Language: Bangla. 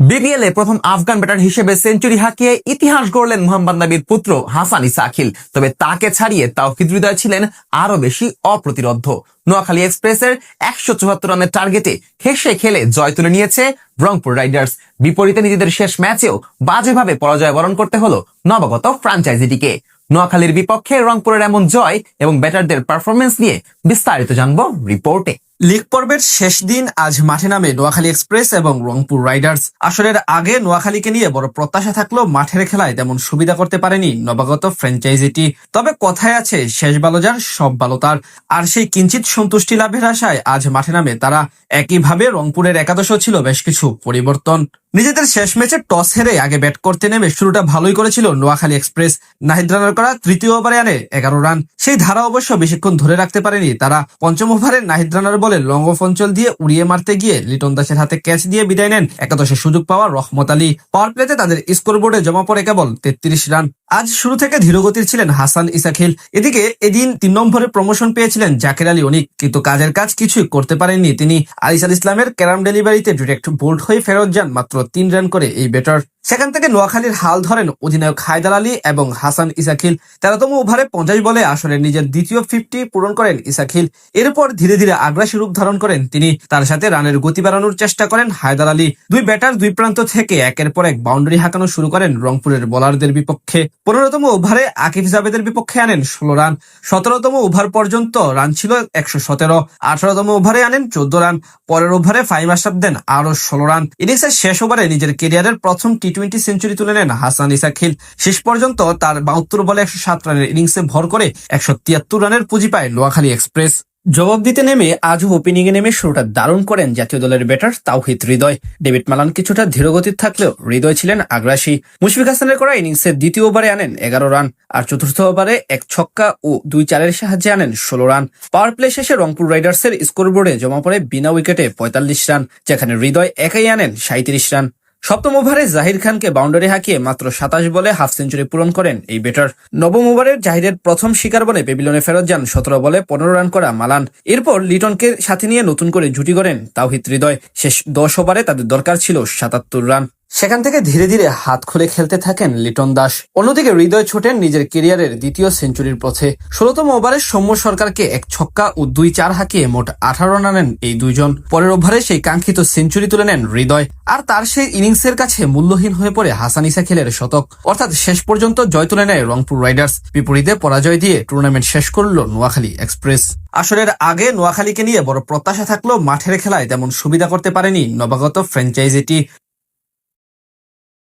বিপিএল এ প্রথম আফগান ব্যাটার হিসেবে সেঞ্চুরি হাঁকিয়ে ইতিহাস গড়লেন মোহাম্মদ নাবির পুত্র হাসান ইসা আখিল। তবে তাকে ছাড়িয়ে তাওহিদ হৃদয় ছিলেন আরো বেশি অপ্রতিরোধ্য। নোয়াখালী এক্সপ্রেসের 174 রানের টার্গেটে হেসে খেলে জয় তুলে নিয়েছে রংপুর রাইডার্স। বিপরীতে নিজেদের শেষ ম্যাচেও বাজেভাবে পরাজয় বরণ করতে হলো নবাগত ফ্র্যাঞ্চাইজিটিকে। নোয়াখালীর বিপক্ষে রংপুরের এমন জয় এবং ব্যাটারদের পারফরমেন্স নিয়ে বিস্তারিত জানবো রিপোর্টে। লীগ পর্বের শেষ দিন আজ মাঠে নামে নোয়াখালী এক্সপ্রেস এবং রংপুর রাইডার্স। আসরের আগে নোয়াখালীকে নিয়ে বড় প্রত্যাশা থাকলেও মাঠের খেলায় তেমন সুবিধা করতে পারেনি নবাগত ফ্র্যাঞ্চাইজিটি। তবে কথায় আছে, শেষ ভালো যার সব ভালো তার। আর সেই কিঞ্চিত সন্তুষ্টি লাভের আশায় আজ মাঠে নামে তারা। একইভাবে রংপুরের একাদশও ছিল বেশ কিছু পরিবর্তন। নিজেদের শেষ ম্যাচে টস হেরে আগে ব্যাট করতে নেমে শুরুটা ভালোই করেছিল নোয়াখালী এক্সপ্রেস। নাহিদ রানার করা তৃতীয় ওভারে আনে 11 রান। সেই ধারা অবশ্য বেশিক্ষণ ধরে রাখতে পারেনি তারা। পঞ্চম ওভারে নাহিদ রানার বলে লং অফ অঞ্চল দিয়ে উড়িয়ে মারতে গিয়ে লিটন দাসের হাতে ক্যাচ দিয়ে বিদায় নেন একাদশে সুযোগ পাওয়া রহমত আলী। পাওয়ার প্লেতে তাদের স্কোরবোর্ডে জমা পড়ে কেবল 33 রান। আজ শুরু থেকে ধীরগতির ছিলেন হাসান ইসা আখিল। এদিকে এদিন 3 নম্বরে প্রমোশন পেয়েছিলেন জাকের আলী অনিক, কিন্তু কাজের কাজ কিছুই করতে পারেননি তিনি। আলিসাল ইসলামের ক্যারাম ডেলিভারিতে ডিরেক্ট বোল্ড হয়ে ফেরত যান মাত্র 3 রান করে এই ব্যাটার। সেখান থেকে নোয়াখালীর হাল ধরেন অধিনায়ক হায়দার আলী এবং হাসান ইসা আখিল। 13তম ওভারে 50 বলে আসলে নিজের দ্বিতীয় 50 পূরণ করেন ইসা আখিল। এরপর ধীরে ধীরে আগ্রাসী রূপ ধারণ করেন তিনি। তার সাথে রানের গতি বাড়ানোর চেষ্টা করেন হায়দার আলী। দুই ব্যাটার দুই প্রান্ত থেকে একের পর এক বাউন্ডারি হাঁকানো শুরু করেন রংপুরের বোলারদের বিপক্ষে। 15তম ওভারে আকিব জাবেদের বিপক্ষে আনেন 16 রান। 17তম ওভার পর্যন্ত রান ছিল 117। 18তম ওভারে আনেন 14 রান। পরের ওভারে ফাহিম আশরাফ দেন আরো 16 রান। ইনিংসের শেষ ওভারে নিজের ক্যারিয়ারের প্রথম টি20 সেঞ্চুরি তুলে নেন হাসান ইসা আখিল। শেষ পর্যন্ত তার 72 বলে 107 রানের ইনিংসে ভর করে 173 রানের পুঁজি পায় নোয়াখালী এক্সপ্রেস। জবাব দিতে নেমে আজও ওপেনিং এ নেমে শুরুটা দারুণ করেন জাতীয় দলের batter Towhid Hridoy. David Malan কিছুটা ধীরগতির থাকলেও হৃদয় ছিলেন আগ্রাসী। মুশফিক হাসানের করা ইনিংসের দ্বিতীয় ওভারে আনেন 11 রান, আর চতুর্থ ওভারে এক ছক্কা ও 2 চারের সাহায্যে আনেন 16 রান। পাওয়ার প্লে শেষে রংপুর রাইডার্সের স্কোরবোর্ডে জমা পড়ে বিনা উইকেটে 45 রান, যেখানে হৃদয় একাই আনেন 37 রান। সপ্তম ওভারে জাহির খানকে বাউন্ডারি হাঁকিয়ে মাত্র 27 বলে হাফ সেঞ্চুরি পূরণ করেন এই ব্যাটার। নবম ওভারে জাহিরের প্রথম শিকার বনে পেভিলিয়নে ফেরত যান 17 বলে 15 রান করা মালান। এরপর লিটনকে সাথে নিয়ে নতুন করে জুটি করেন তাওহিদ হৃদয়। শেষ 10 ওভারে তাদের দরকার ছিল 77 রান। সেখান থেকে ধীরে ধীরে হাত খুলে খেলতে থাকেন লিটন দাস। অন্যদিকে হৃদয় ছোটেন নিজের ক্যারিয়ারের দ্বিতীয় সেঞ্চুরির পথে। 16তম ওভারে সৌম্য সরকারকে এক ছক্কা ও 2 চার হাঁকিয়ে মোট 18 রান আনেন এই দুইজন। পরের ওভারে সেই কাঙ্ক্ষিত সেঞ্চুরি তুলে নেন হৃদয়। আর তার সেই ইনিংসের কাছে মূল্যহীন হয়ে পড়ে হাসান ইসা আখিলের শতক। অর্থাৎ শেষ পর্যন্ত জয় তুলে নেয় রংপুর রাইডার্স। বিপরীতে পরাজয় দিয়ে টুর্নামেন্ট শেষ করল নোয়াখালী এক্সপ্রেস। আসরের আগে নোয়াখালীকে নিয়ে বড় প্রত্যাশা থাকলেও মাঠের খেলায় তেমন সুবিধা করতে পারেনি নবাগত ফ্র্যাঞ্চাইজিটি।